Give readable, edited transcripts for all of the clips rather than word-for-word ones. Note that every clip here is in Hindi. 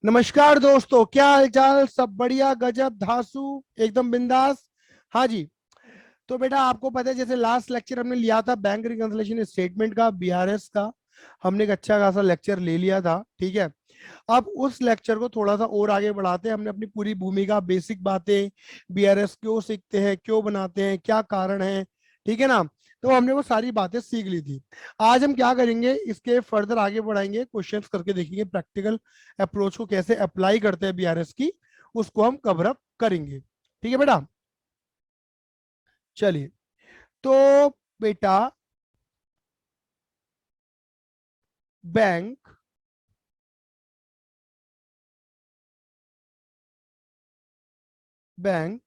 नमस्कार दोस्तों, क्या हालचाल? सब बढ़िया, गजब, धांसू, एकदम बिंदास। हाँ जी। तो बेटा, आपको पता है जैसे लास्ट लेक्चर हमने लिया था बैंक रिकंसिलिएशन स्टेटमेंट का, बीआरएस का। हमने एक अच्छा खासा लेक्चर ले लिया था, ठीक है। अब उस लेक्चर को थोड़ा सा और आगे बढ़ाते हैं। हमने अपनी पूरी भूमिका, बेसिक बातें, बीआरएस क्यों सीखते हैं, क्यों बनाते हैं, क्या कारण है, ठीक है ना। तो हमने वो सारी बातें सीख ली थी। आज हम क्या करेंगे, इसके फर्दर आगे बढ़ाएंगे, क्वेश्चंस करके देखेंगे, प्रैक्टिकल अप्रोच को कैसे अप्लाई करते हैं बीआरएस की, उसको हम कवर अप करेंगे। ठीक है बेटा, चलिए। तो बेटा, bank bank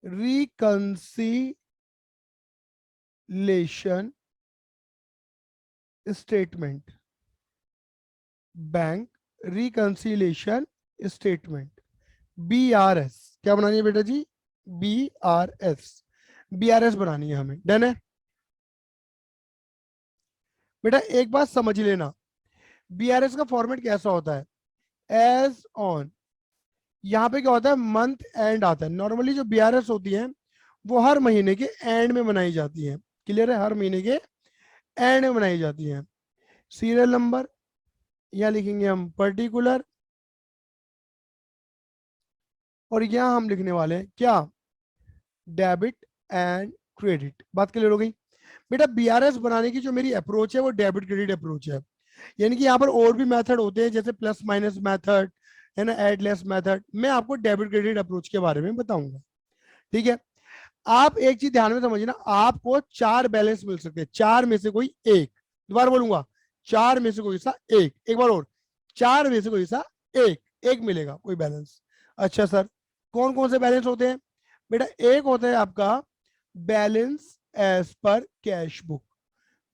reconciliation statement, bank reconciliation statement, BRS. क्या बनानी है बेटा जी? बीआरएस। बीआरएस बनानी है हमें, डन है बेटा। एक बात समझ लेना, बीआरएस का फॉर्मेट कैसा होता है। एज ऑन, यहाँ पे क्या होता है, मंथ एंड आता है। नॉर्मली जो बीआरएस होती है वो हर महीने के एंड में बनाई जाती है। क्लियर है? हर महीने के एंड में बनाई जाती है। सीरियल नंबर यहाँ लिखेंगे हम पर्टिकुलर, और यहाँ हम लिखने वाले हैं क्या, डेबिट एंड क्रेडिट। बात क्लियर हो गई बेटा? बीआरएस बनाने की जो मेरी अप्रोच है वो डेबिट क्रेडिट अप्रोच है। यानी कि यहाँ पर और भी मेथड होते हैं, जैसे प्लस माइनस मेथड, है ना, एड लेस मेथड। मैं आपको डेबिट क्रेडिट अप्रोच के बारे में बताऊंगा, ठीक है। आप एक चीज ध्यान में समझना, आपको चार बैलेंस मिल सकते हैं, चार में से कोई एक। दोबारा बोलूंगा, चार में से कोई सा एक। एक बार और, चार में से कोई सा एक, एक मिलेगा कोई बैलेंस। अच्छा सर, कौन कौन से बैलेंस होते हैं बेटा? एक होता है आपका बैलेंस एज पर कैश बुक,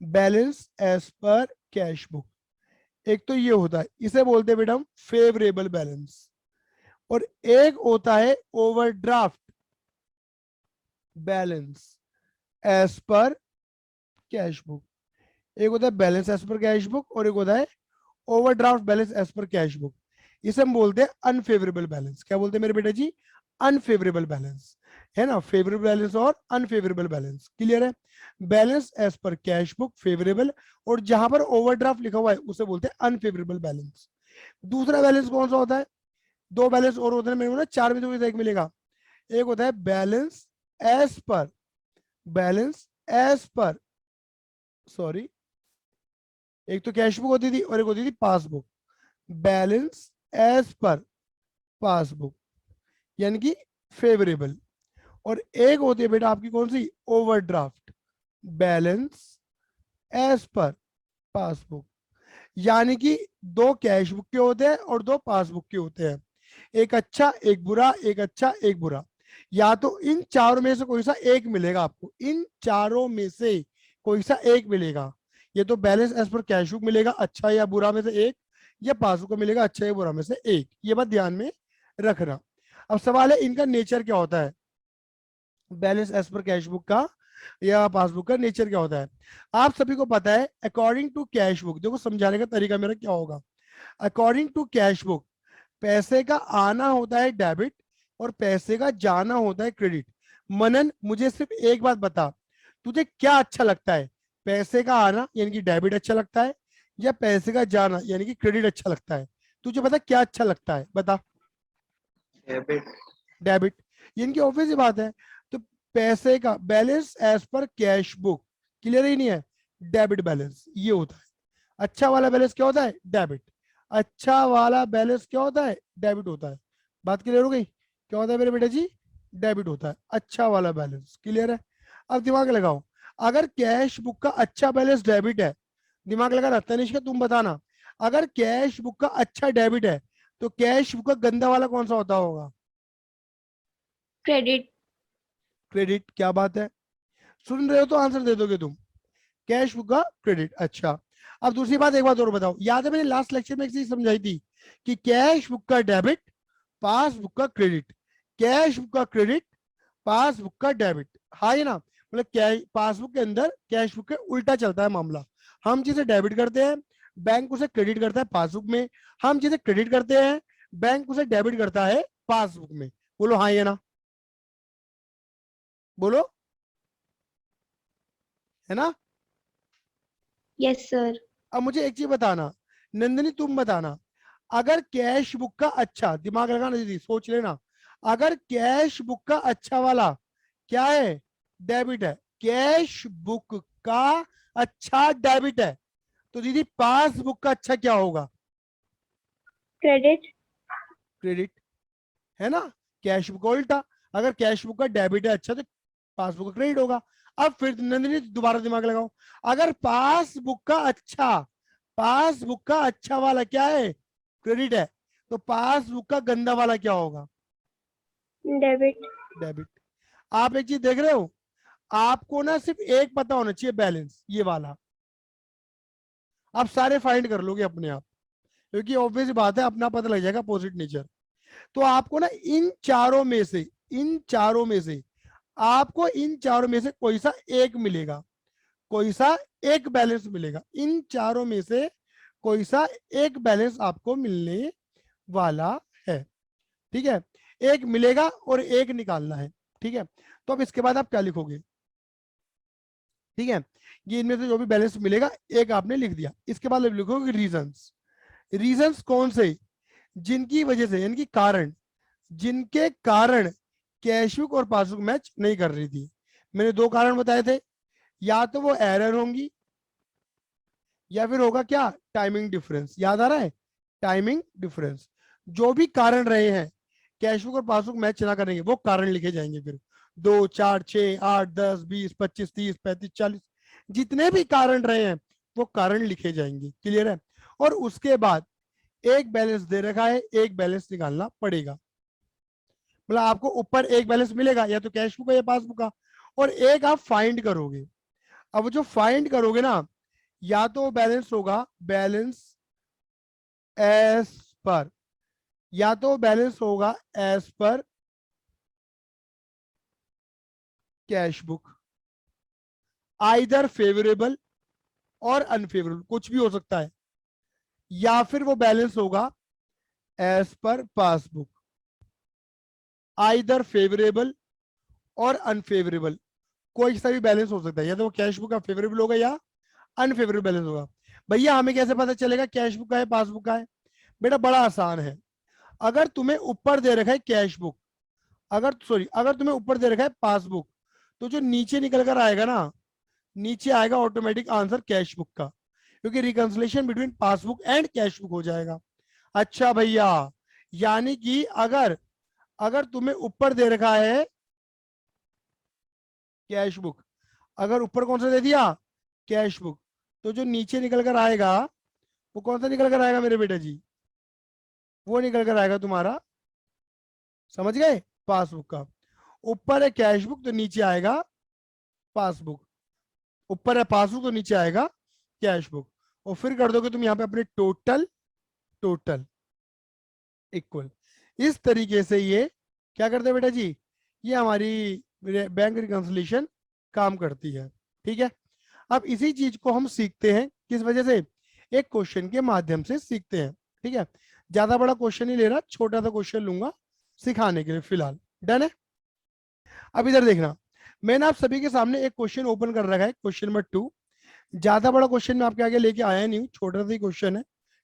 बैलेंस एज पर कैश बुक। एक तो ये होता है, इसे बोलते हैं बेटा हम फेवरेबल बैलेंस। और एक होता है ओवरड्राफ्ट बैलेंस एज पर कैश बुक। एक होता है बैलेंस एज पर कैश बुक, और एक होता है ओवरड्राफ्ट बैलेंस एज पर कैश बुक। इसे हम बोलते हैं अनफेवरेबल बैलेंस। क्या बोलते हैं मेरे बेटा जी? अनफेवरेबल बैलेंस, है ना। फेवरेबल बैलेंस और अनफेवरेबल बैलेंस, क्लियर है। बैलेंस एज पर कैश बुक फेवरेबल, और जहां पर ओवरड्राफ्ट लिखा हुआ है उसे बोलते हैं अनफेवरेबल बैलेंस। दूसरा बैलेंस कौन सा होता है? दो बैलेंस और होते हैं मेरे को ना, चार में से एक मिलेगा। एक होता है balance as per, balance as per, sorry, एक तो कैश बुक होती थी और एक होती थी पासबुक। बैलेंस एज पर पासबुक, यानी कि फेवरेबल। और एक होती है बेटा आपकी कौन सी, ओवरड्राफ्ट बैलेंस एज पर पासबुक। यानी कि दो कैश बुक के होते हैं और दो पासबुक के होते हैं। एक अच्छा एक बुरा, एक अच्छा एक बुरा। या तो इन चारों में से कोई सा एक मिलेगा आपको, इन चारों में से कोई सा एक मिलेगा। ये तो बैलेंस एज पर कैश बुक मिलेगा अच्छा या बुरा में से एक, या पासबुक को मिलेगा अच्छा या बुरा में से एक। ये बात ध्यान में रखना। अब सवाल है इनका नेचर क्या होता है, बैलेंस एज पर कैश बुक का या पासबुक का नेचर क्या होता है। आप सभी को पता है, अकॉर्डिंग टू कैश बुक, देखो समझाने का तरीका मेरा क्या होगा। अकॉर्डिंग टू कैश बुक, पैसे का आना होता है डेबिट और पैसे का जाना होता है क्रेडिट। मनन, मुझे सिर्फ एक बात बता, तुझे क्या अच्छा लगता है, पैसे का आना यानी कि डेबिट अच्छा लगता है, या पैसे का जाना यानी कि क्रेडिट अच्छा लगता है? तुझे पता क्या अच्छा लगता है, बता। डेबिट। डेबिट, यानी कि ऑब्वियस सी बात है। तो पैसे का बैलेंस एज पर कैश बुक, क्लियर ही नहीं है, डेबिट बैलेंस ये होता है। अच्छा वाला बैलेंस क्या होता है, डेबिट। अच्छा वाला बैलेंस क्या होता है, डेबिट होता है। बात क्लियर हो गई? क्या होता है मेरे बेटे जी? डेबिट होता है अच्छा वाला बैलेंस, क्लियर है। अब दिमाग लगाओ, अगर कैश बुक का अच्छा बैलेंस डेबिट है, दिमाग लगाना, तनिष्का तुम बताना, अगर कैश बुक का अच्छा डेबिट है तो कैश बुक का गंदा वाला कौन सा होता होगा? क्रेडिट। क्रेडिट। क्या बात है, सुन रहे हो तो आंसर दे दोगे तुम। कैश बुक का क्रेडिट, अच्छा। अब दूसरी बात, एक बात और बताओ, याद है मैंने लास्ट लेक्चर में एक चीज समझाई थी कि कैश बुक का डेबिट, पासबुक का क्रेडिट, कैश बुक का क्रेडिट, पासबुक का डेबिट। हाँ ये ना, मतलब पासबुक के अंदर कैश बुक के उल्टा चलता है मामला। हम जिसे डेबिट करते हैं बैंक उसे क्रेडिट करता है पासबुक में, हम जिसे क्रेडिट करते हैं बैंक उसे डेबिट करता है पासबुक में। बोलो हाँ या ना, बोलो, है ना। Yes sir. अब मुझे एक चीज बताना, नंदिनी तुम बताना, अगर कैश बुक का अच्छा, दिमाग लगाना दीदी, सोच लेना, अगर कैश बुक का अच्छा वाला क्या है, डेबिट है, कैश बुक का अच्छा डेबिट है, तो दीदी पासबुक का अच्छा क्या होगा, क्रेडिट। क्रेडिट, है ना। कैश बुक का उल्टा, अगर कैश बुक का डेबिट है अच्छा तो पासबुक का क्रेडिट होगा। अब फिर नंदिनी दोबारा दिमाग लगाओ, अगर पासबुक का अच्छा, पासबुक का अच्छा वाला क्या है, क्रेडिट है, तो पासबुक का गंदा वाला क्या होगा, डेबिट। डेबिट। आप एक चीज देख रहे हो, आपको ना सिर्फ एक पता होना चाहिए, बैलेंस ये वाला, आप सारे फाइंड कर लोगे अपने आप, क्योंकि ऑब्वियस बात है अपना पता लग जाएगा अपोजिट नेचर। तो आपको ना इन चारों में से, इन चारों में से, आपको इन चारों में से कोई सा एक मिलेगा, कोई सा एक बैलेंस मिलेगा, इन चारों में से कोई सा एक बैलेंस आपको मिलने वाला है, ठीक है। एक मिलेगा और एक निकालना है, ठीक है। तो अब इसके बाद आप क्या लिखोगे, ठीक है, ये इनमें से जो भी बैलेंस मिलेगा एक आपने लिख दिया, इसके बाद आप लिखोगे रीजंस। रीजंस कौन से, जिनकी वजह से, यानी कि कारण, जिनके कारण कैशबुक और पासबुक मैच नहीं कर रही थी। मैंने दो कारण बताए थे, या तो वो एरर होंगी या फिर होगा क्या, टाइमिंग डिफरेंस, याद आ रहा है, टाइमिंग डिफरेंस। जो भी कारण रहे हैं कैशबुक और पासबुक मैच ना करेंगे वो कारण लिखे जाएंगे, फिर 2 4 6 8 10 20 25 30 35 40, जितने भी कारण रहे हैं वो कारण लिखे जाएंगे, क्लियर है। और उसके बाद एक बैलेंस दे रखा है, एक बैलेंस निकालना पड़ेगा, मतलब आपको ऊपर एक बैलेंस मिलेगा या तो कैशबुक का या पासबुक का, और एक आप फाइंड करोगे। अब जो फाइंड करोगे ना, या तो बैलेंस होगा बैलेंस एज पर, या तो बैलेंस होगा एज पर कैश बुक, आइदर फेवरेबल और अनफेवरेबल, कुछ भी हो सकता है, या फिर वो बैलेंस होगा एज पर पासबुक, आइदर फेवरेबल और अनफेवरेबल, कोई सा भी बैलेंस हो सकता है, या तो वो कैश बुक का फेवरेबल होगा या अनफेवरेबल बैलेंस होगा। भैया हमें कैसे पता चलेगा कैश बुक का है पासबुक का है, बेटा बड़ा आसान है, अगर तुम्हें ऊपर दे रखा है कैश बुक, अगर सॉरी अगर तुम्हें ऊपर दे रखा है पासबुक, तो जो नीचे निकल कर आएगा ना, नीचे आएगा ऑटोमेटिक आंसर कैश बुक का, क्योंकि reconciliation between passbook and cash book हो जाएगा। अच्छा भैया, यानी कि अगर अगर तुम्हें ऊपर दे रखा है कैश बुक, अगर ऊपर कौन सा दे दिया, कैश बुक, तो जो नीचे निकल कर आएगा वो कौन सा निकल कर आएगा मेरे बेटा जी, वो निकल कर आएगा तुम्हारा, समझ गए, पासबुक का। ऊपर है कैश बुक तो नीचे आएगा पासबुक, ऊपर है पासबुक तो नीचे आएगा कैश बुक, और फिर कर दोगे तुम यहाँ पे अपने टोटल, टोटल इक्वल। इस तरीके से ये क्या करते हैं बेटा जी, ये हमारी बैंक रिकंसिलिएशन काम करती है, ठीक है। अब इसी चीज को हम सीखते हैं किस वजह से, एक क्वेश्चन के माध्यम से सीखते हैं, ठीक है। ज्यादा बड़ा क्वेश्चन नहीं ले रहा, छोटा सा क्वेश्चन लूंगा सिखाने के लिए फिलहाल, डन है। अब इधर देखना, मैंने आप सभी के सामने एक क्वेश्चन ओपन कर रखा है, क्वेश्चन नंबर 2। ज्यादा बड़ा क्वेश्चन मैं आपके आगे लेके आया नहीं हूँ, छोटा सा ही क्वेश्चन है,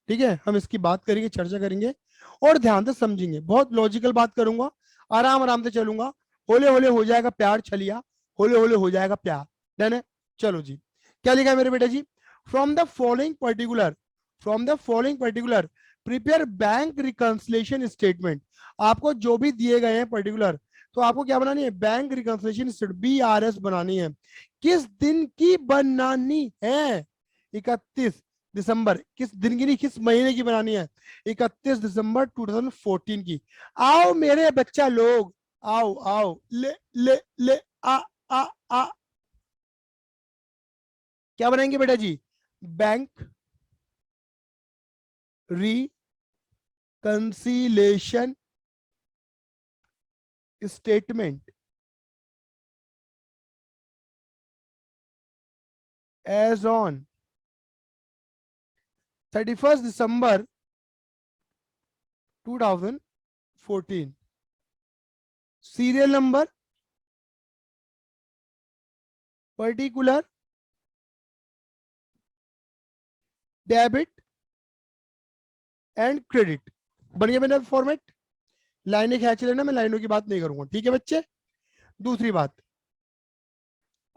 ठीक है। हम इसकी बात करेंगे, चर्चा करेंगे और ध्यान से समझेंगे, बहुत लॉजिकल बात करूंगा, आराम आराम से चलूंगा, होले होले हो जाएगा प्यार छलिया, होले होले हो जाएगा प्यार, डन है। चलो जी, क्या लिखा है मेरे बेटा जी, from the following particular, from the following particular prepare bank reconciliation statement. आपको जो भी दिए गए हैं पर्टिकुलर, तो आपको क्या बनानी है, बैंक रिकंसिलेशन स्टेटमेंट, BRS बनानी है। किस दिन की बनानी है, 31 दिसंबर, किस दिन की नहीं किस महीने की बनानी है, 31 दिसंबर 2014 की। आओ मेरे बच्चा लोग, आओ आओ, ले ले ले, आ आ, क्या बनाएंगे बेटा जी, bank reconciliation statement as on 31 December 2014, serial number, particular, debit and credit. बन गया मेरा फॉर्मेट। लाइनें खींच लेना, मैं लाइनों की बात नहीं करूंगा, ठीक है बच्चे। दूसरी बात,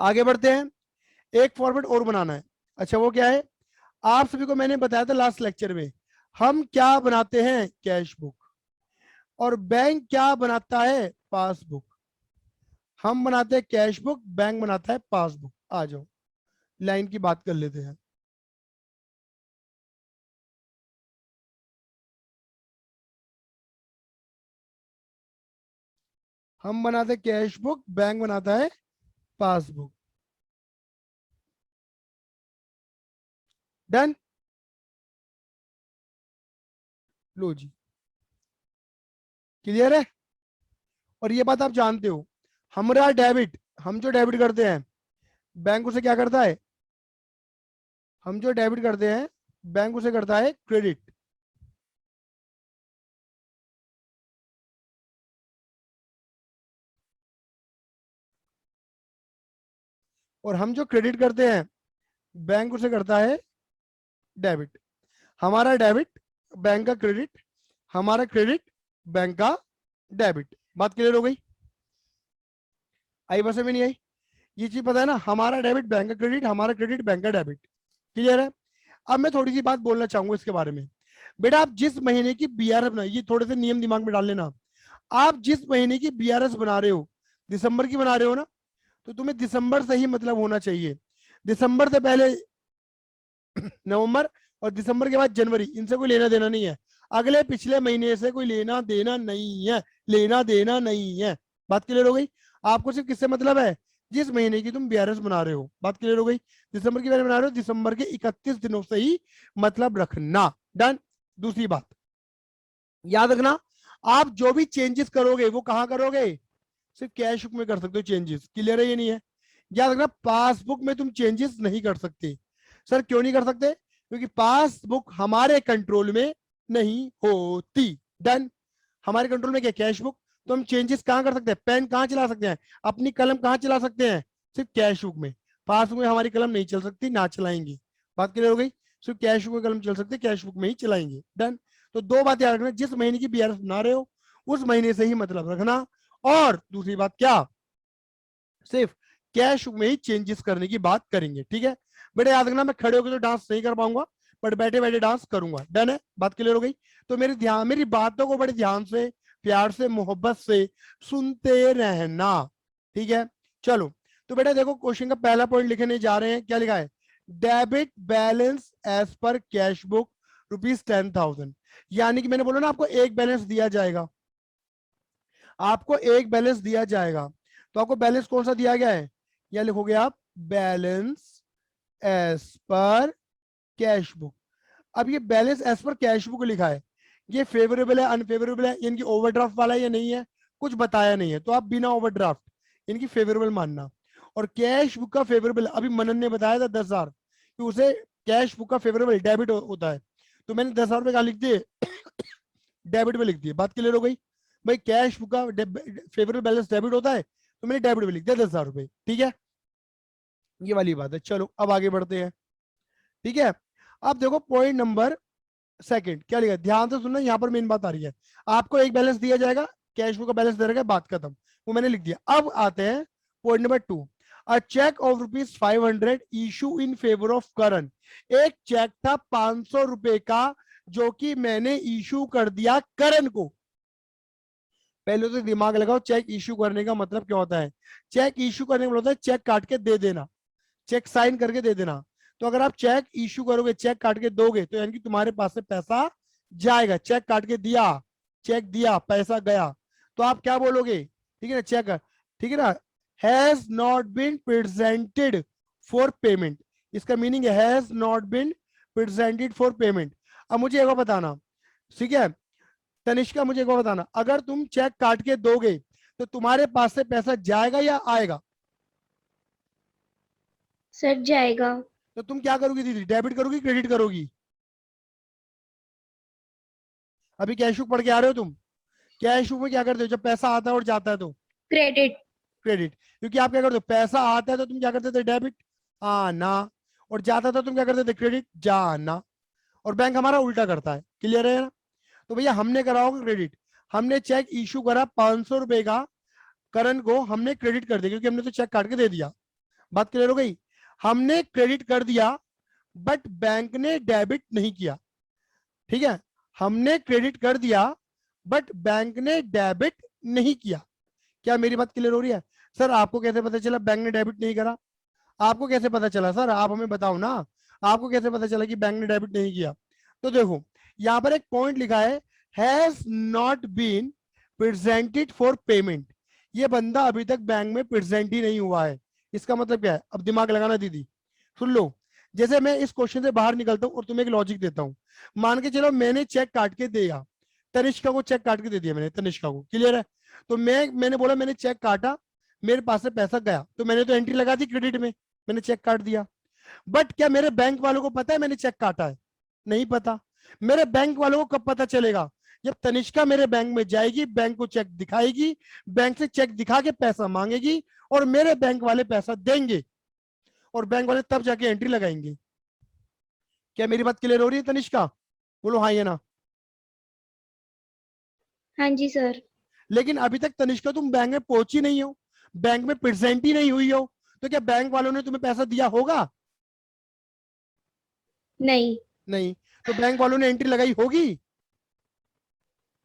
आगे बढ़ते हैं। एक फॉर्मेट और बनाना है। अच्छा, वो क्या है? आप सभी को मैंने बताया था लास्ट लेक्चर में, हम क्या बनाते हैं? Cash book. और बैंक क्या बनाता है? पासबुक। हम बनाते हैं कैश बुक, बैंक बनाता है पासबुक। आ जाओ, लाइन की बात कर लेते हैं। हम बनाते हैं कैश बुक, बैंक बनाता है पासबुक। डन। लो जी, क्लियर है। और ये बात आप जानते हो, हमारा डेबिट, हम जो डेबिट करते हैं, बैंक उसे क्या करता है? हम जो डेबिट करते हैं, बैंक उसे करता है क्रेडिट। और हम जो क्रेडिट करते हैं, बैंक उसे करता है डेबिट। हमारा डेबिट बैंक का क्रेडिट, हमारा क्रेडिट बैंक का डेबिट। बात क्लियर हो गई? आई बस में नहीं आई? ये चीज पता है ना, हमारा डेबिट बैंक का क्रेडिट, हमारा क्रेडिट बैंक का डेबिट। क्लियर है? अब मैं थोड़ी सी बात बोलना चाहूंगा इसके बारे में। बेटा, आप जिस महीने की बीआरएस बनाई, ये थोड़े से नियम दिमाग में डाल लेना। आप जिस महीने की बीआरएस बना रहे हो, दिसंबर की बना रहे हो ना, तो तुम्हें दिसंबर से ही मतलब होना चाहिए। दिसंबर से पहले नवंबर, और दिसंबर के बाद जनवरी, इनसे कोई लेना देना नहीं है। अगले पिछले महीने से कोई लेना देना नहीं है, लेना देना नहीं है। बात क्लियर हो गई? आपको सिर्फ किससे मतलब है? जिस महीने की तुम बीआरएस बना रहे हो। बात क्लियर हो गई? दिसंबर की बीआरएस बना रहे हो, दिसंबर के 31 दिनों से ही मतलब रखना। डन। दूसरी बात याद रखना, आप जो भी चेंजेस करोगे वो कहां करोगे? सिर्फ कैश बुक में कर सकते हो चेंजेस। क्लियर है? ये नहीं है? याद रखना, पासबुक में तुम चेंजेस नहीं कर सकते। सर क्यों नहीं कर सकते? क्योंकि पासबुक हमारे कंट्रोल में नहीं होती। डन। हमारे कंट्रोल में क्या? Cash book. तो हम चेंजेस कहां कर सकते हैं? पेन कहां चला सकते हैं? अपनी कलम कहां चला सकते हैं? सिर्फ कैश बुक में। पासबुक में हमारी कलम नहीं चल सकती, ना चलाएंगे। बात क्लियर हो गई? सिर्फ कैश बुक में कलम चल सकती है, कैश बुक में ही चलाएंगे। डन। तो दो बात याद रखना, जिस महीने की बीआरएस बना रहे हो उस महीने से ही मतलब रखना। और दूसरी बात क्या? सिर्फ कैश में ही चेंजेस करने की बात करेंगे। ठीक है बेटा? याद रखना, मैं खड़े होकर तो डांस नहीं कर पाऊंगा, बट बैठे बैठे डांस करूंगा। डन है? बात क्लियर हो गई? तो मेरी बातों को बड़े ध्यान से, प्यार से, मोहब्बत से सुनते रहना। ठीक है? चलो, तो बेटा देखो, क्वेश्चन का पहला पॉइंट लिखने जा रहे हैं। क्या लिखा है? डेबिट बैलेंस एज पर कैश बुक ₹10,000। यानी कि मैंने बोला ना, आपको एक बैलेंस दिया जाएगा, आपको एक बैलेंस दिया जाएगा। तो आपको बैलेंस कौन सा दिया गया है? या लिखोगे आप बैलेंस एज पर कैश बुक। अब ये बैलेंस एज पर कैश बुक लिखा है, ये फेवरेबल है, अनफेवरेबल है, इनकी ओवरड्राफ्ट वाला है या नहीं है, कुछ बताया नहीं है। तो आप बिना ओवरड्राफ्ट इनकी फेवरेबल मानना। और कैश बुक का फेवरेबल, अभी मनन ने बताया था 10,000, कि उसे कैश बुक का फेवरेबल डेबिट होता है। तो मैंने 10,000 रुपए कहा लिख दिए? डेबिट में लिख दिए। बात क्लियर हो गई? भाई कैश बुक का फेवरेबल बैलेंस डेबिट होता है, तो मैंने डेबिट में लिख दिया 10,000 रुपए। ठीक है? ये वाली बात है। चलो अब आगे बढ़ते हैं। ठीक है? अब देखो पॉइंट नंबर सेकंड क्या लिखा है, ध्यान से सुनना, यहाँ पर मेन बात आ रही है। आपको एक बैलेंस दिया जाएगा, कैश बुक का बैलेंस दे रखा है, बात खत्म, वो मैंने लिख दिया। अब आते हैं point number 2। A cheque of ₹500 issue in favour of Karan. एक चेक था 500 रुपए का, जो कि मैंने इशू कर दिया करण को। पहले तो दिमाग लगाओ, चेक इशू करने का मतलब क्या होता है? चेक इशू करने का मतलब होता है चेक काट के दे देना, चेक साइन करके दे देना। तो अगर आप चेक इशू करोगे, चेक काट के दोगे, तो यानी कि तुम्हारे पास से पैसा जाएगा। चेक काट के दिया, चेक दिया, पैसा गया, तो आप क्या बोलोगे? ठीक है ना? चेक, ठीक है ना, has not been presented for payment. इसका मीनिंग है has not been presented for payment. अब मुझे एक बार बताना, ठीक है तनिष्का, मुझे एक बार बताना, अगर तुम चेक काट के दोगे तो तुम्हारे पास से पैसा जाएगा या आएगा? सर जाएगा। तो तुम क्या करोगी दीदी, डेबिट करोगी क्रेडिट करोगी? अभी कैश बुक पढ़ के आ रहे हो तुम? कैश बुक में क्या करते हो जब पैसा आता है और जाता है तो? Credit. क्रेडिट। क्योंकि आप क्या करते हो, पैसा आता है तो तुम क्या करते थे, डेबिट आना, और जाता था तुम क्या करते थे, क्रेडिट जाना। और बैंक हमारा उल्टा करता है, क्लियर है ना? तो भैया हमने करा होगा क्रेडिट, हमने चेक इशू करा 500 रुपए का, करण को हमने क्रेडिट कर दिया क्योंकि हमने तो चेक काट के दे दिया। बात क्लियर हो गई? हमने क्रेडिट कर दिया बट बैंक ने डेबिट नहीं किया, ठीक है? हमने क्रेडिट कर दिया बट बैंक ने डेबिट नहीं किया। क्या मेरी बात क्लियर हो रही है? सर आपको कैसे पता चला बैंक ने डेबिट नहीं करा? आपको कैसे पता चला सर, आप हमें बताओ ना, आपको कैसे पता चला कि बैंक ने डेबिट नहीं किया? तो देखो यहां पर एक पॉइंट लिखा है, has not been presented for payment. ये बंदा अभी तक बैंक में प्रेजेंट ही नहीं हुआ है। इसका मतलब क्या है? अब दिमाग लगाना दीदी, सुन लो। जैसे मैं इस क्वेश्चन से बाहर निकलता हूं और तुम्हें एक लॉजिक देता हूं। मान के चलो मैंने चेक काट के दिया, तनिष्का को चेक काट के दे दिया मैंने, तनिष्का को, क्लियर है? तो मैंने बोला मैंने चेक काटा, मेरे पास से पैसा गया, तो मैंने तो एंट्री लगा दी क्रेडिट में, मैंने चेक काट दिया। बट क्या मेरे बैंक वालों को पता है मैंने चेक काटा है? नहीं पता। मेरे बैंक वालों को कब पता चलेगा? जब तनिष्का मेरे बैंक में जाएगी, बैंक को चेक दिखाएगी, बैंक से चेक दिखा के पैसा मांगेगी और मेरे बैंक वाले पैसा देंगे, और बैंक वाले तब जाके एंट्री लगाएंगे। क्या मेरी बात क्लियर हो रही है तनिष्का? बोलो हाँ या ना। हाँ जी सर। लेकिन अभी तक तनिष्का तुम बैंक में पहुंची नहीं हो, बैंक में प्रेजेंट ही नहीं हुई हो, तो क्या बैंक वालों ने तुम्हें पैसा दिया होगा? नहीं। नहीं। तो बैंक वालों ने एंट्री लगाई होगी?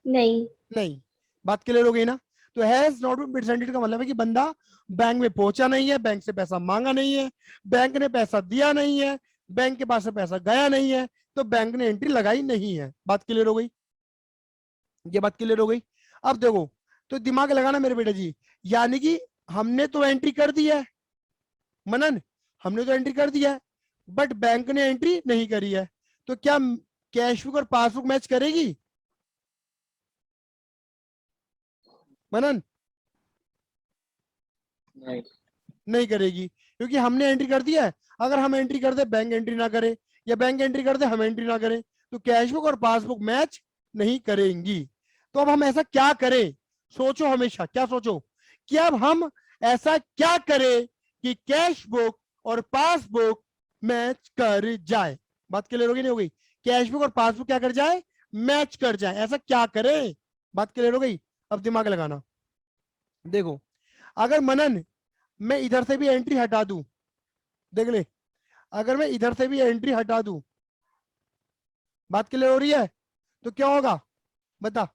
नहीं। नहीं। बात क्लियर हो गई ना? तो हैज नॉट बीन प्रेजेंटेड का मतलब है कि बंदा बैंक में पहुंचा नहीं है, बैंक से पैसा मांगा नहीं है, बैंक ने पैसा दिया नहीं है, बैंक के पास से पैसा गया नहीं है, तो बैंक ने एंट्री लगाई नहीं है। बात क्लियर हो गई? ये बात क्लियर हो गई? अब देखो, तो दिमाग लगाना मेरे बेटा जी, यानी कि हमने तो एंट्री कर दी है, मनन, हमने तो एंट्री कर दिया है, बट बैंक ने एंट्री नहीं करी है। तो क्या कैश बुक और पासबुक मैच करेगी मनन? नहीं। नहीं करेगी, क्योंकि हमने एंट्री कर दिया है। अगर हम एंट्री कर दे बैंक एंट्री ना करे, या बैंक एंट्री कर दे हम एंट्री ना करें, तो कैश बुक और पासबुक मैच नहीं करेंगी। तो अब हम ऐसा क्या करें? सोचो, हमेशा क्या सोचो कि अब हम ऐसा क्या करें कि कैश बुक और पासबुक मैच कर जाए। बात क्लियर होगी नहीं हो गई? कैश बुक और पासबुक क्या कर जाए? मैच कर जाए। ऐसा क्या करें? बात क्लियर हो गई? अब दिमाग लगाना। देखो, अगर मनन मैं इधर से भी एंट्री हटा दूं, देख ले, अगर मैं इधर से भी एंट्री हटा दूं, बात क्लियर हो रही है? तो क्या होगा? बता,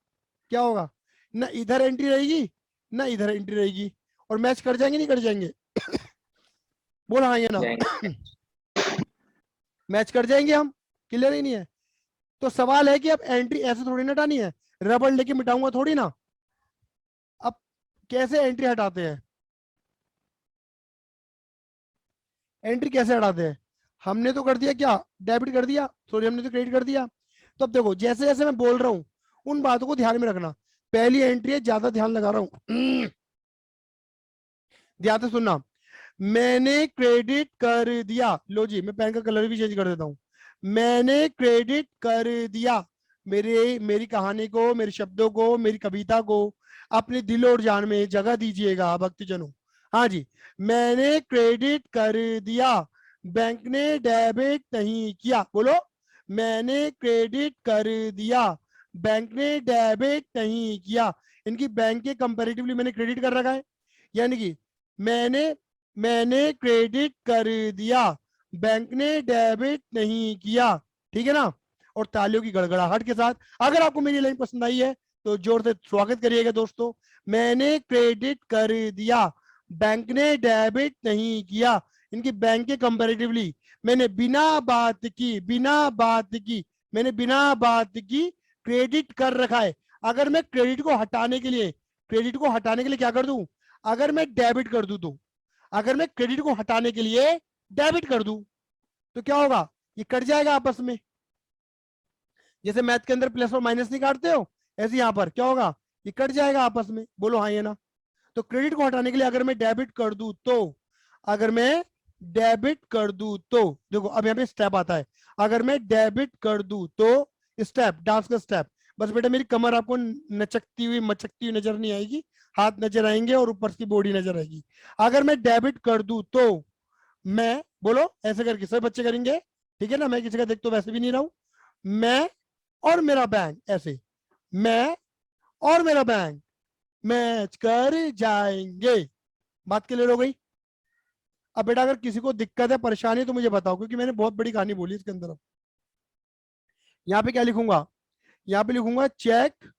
क्या होगा? ना इधर एंट्री रहेगी ना इधर एंट्री रहेगी, और मैच कर जाएंगे नहीं कर जाएंगे? बोल हाँ या ना। जाएंगे। मैच कर जाएंगे हम, क्लियर ही नहीं है? तो सवाल है कि अब एंट्री ऐसे थोड़ी ना हटानी है, रबड़ लेके मिटाऊंगा थोड़ी ना। अब कैसे एंट्री हटाते हैं? एंट्री कैसे हटाते हैं? हमने तो कर दिया क्या, डेबिट कर दिया, सॉरी हमने तो क्रेडिट कर दिया। तो अब देखो, जैसे जैसे मैं बोल रहा हूं उन बातों को ध्यान में रखना। पहली एंट्री है, ज्यादा ध्यान लगा रहा हूं, ध्यान से सुनना। मैंने क्रेडिट कर दिया, लो जी मैं पेन का कलर भी चेंज कर देता हूं। मैंने क्रेडिट कर दिया, मेरी कहानी को, मेरे शब्दों को, मेरी कविता को अपने दिल और जान में जगह दीजिएगा भक्तजनों। हाँ जी, मैंने क्रेडिट कर दिया, बैंक ने डेबिट नहीं किया। बोलो, मैंने क्रेडिट कर दिया, बैंक ने डेबिट नहीं किया। इनकी बैंक के कंपैरेटिवली मैंने क्रेडिट कर रखा है, यानी कि मैंने मैंने क्रेडिट कर दिया, बैंक ने डेबिट नहीं किया, ठीक है ना? और तालियों की गड़गड़ाहट के साथ अगर आपको मेरी लाइन पसंद आई है तो जोर से स्वागत करिएगा दोस्तों। मैंने क्रेडिट कर दिया, बैंक ने डेबिट नहीं किया। इनकी बैंक के कंपैरेटिवली मैंने बिना बात की क्रेडिट कर रखा है। अगर मैं क्रेडिट को हटाने के लिए क्या कर दूं? अगर मैं डेबिट कर दूं, तो अगर मैं क्रेडिट को हटाने के लिए डेबिट कर दूं तो क्या होगा? ये कट जाएगा आपस में। जैसे मैथ के अंदर प्लस और माइनस नहीं काटते हो, ऐसे यहां पर क्या होगा? ये कट जाएगा आपस में। बोलो हाँ या ना? तो क्रेडिट को हटाने के लिए अगर मैं डेबिट कर दूं तो, अगर मैं डेबिट कर दूं तो, देखो अब यहाँ पे स्टेप आता है। अगर मैं डेबिट कर दूं तो, स्टेप, डांस का स्टेप, बस बेटा मेरी कमर आपको नचकती हुई मचकती हुई नजर नहीं आएगी, हाथ नजर आएंगे और ऊपर की बॉडी नजर आएगी। अगर मैं डेबिट कर दूं तो मैं, बोलो ऐसे करके सब बच्चे करेंगे, ठीक है ना, मैं किसी का देख तो वैसे भी नहीं रहा हूं, मैं और मेरा बैंक ऐसे, मैं और मेरा बैंक मैच कर जाएंगे। बात क्लियर हो गई? अब बेटा अगर किसी को दिक्कत है परेशानी है तो मुझे बताओ, क्योंकि मैंने बहुत बड़ी कहानी बोली इसके अंदर। अब यहाँ पे क्या लिखूंगा, यहाँ पे लिखूंगा चेक,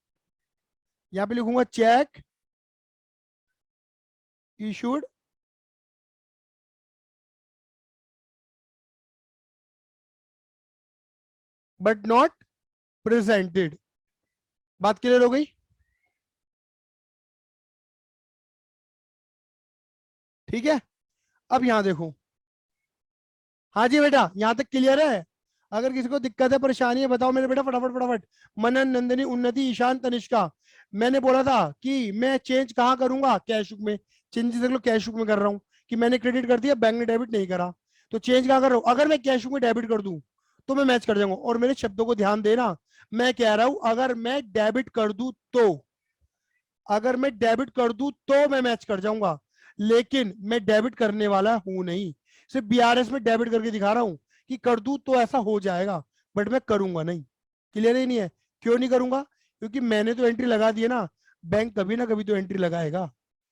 यहाँ पे लिखूंगा check issued but not presented. बात क्लियर हो गई? ठीक है, अब यहां देखो, हाँ जी बेटा यहां तक क्लियर है? अगर किसी को दिक्कत है परेशानी है बताओ मेरे बेटा, फटाफट फटाफट। मनन, नंदिनी, उन्नति, ईशान, तनिष्का। मैंने बोला था कि मैं चेंज कहाँ करूंगा, कैश बुक में। चेंजेस देख लो कैश बुक में कर रहा हूँ, कि मैंने क्रेडिट कर दिया बैंक ने डेबिट नहीं करा, तो चेंज कहाँ कर रहा हूँ। अगर मैं कैश बुक में डेबिट कर दूं तो मैं मैच कर जाऊंगा। और मेरे शब्दों को ध्यान देना, मैं कह रहा हूं अगर मैं डेबिट कर दूं तो, अगर मैं डेबिट कर दूं तो मैं मैच कर जाऊंगा, लेकिन मैं डेबिट करने वाला हूं नहीं। सिर्फ बीआरएस में डेबिट करके दिखा रहा हूं कि कर दूं तो ऐसा हो जाएगा, बट मैं करूंगा नहीं। क्लियर ही नहीं है? क्यों नहीं करूंगा? क्योंकि मैंने तो एंट्री लगा दी है ना, बैंक कभी ना कभी तो एंट्री लगाएगा।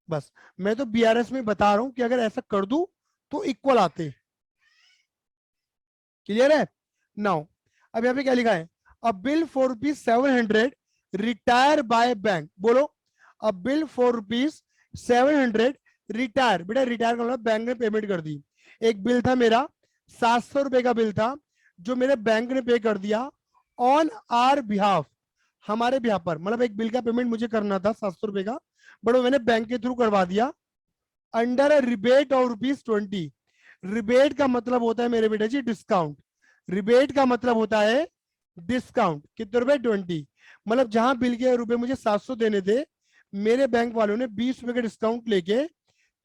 बस मैं तो बीआरएस में बता रहा हूं कि अगर ऐसा कर दूं तो इक्वल आते। क्लियर है? नाउ अब यहाँ पे क्या लिखा है, अ bill for ₹700 retire by bank. बोलो, अ बिल फॉर ₹700 रिटायर। बेटा रिटायर का मतलब बैंक ने पेमेंट कर दी। एक बिल था मेरा, ₹700 का बिल था, जो मेरे बैंक ने पे कर दिया ऑन आर बिहाफ, हमारे बिहाफ पर। मतलब एक बिल का पेमेंट मुझे करना था ₹700 का, बट वो मैंने बैंक के थ्रू करवा दिया under a rebate of ₹20। Rebate का मतलब होता है मेरे बेटा जी डिस्काउंट। रिबेट का मतलब होता है डिस्काउंट। कितने रुपए? 20। मतलब जहां बिल के रुपए मुझे 700 देने थे, मेरे बैंक वालों ने ₹20 का डिस्काउंट लेके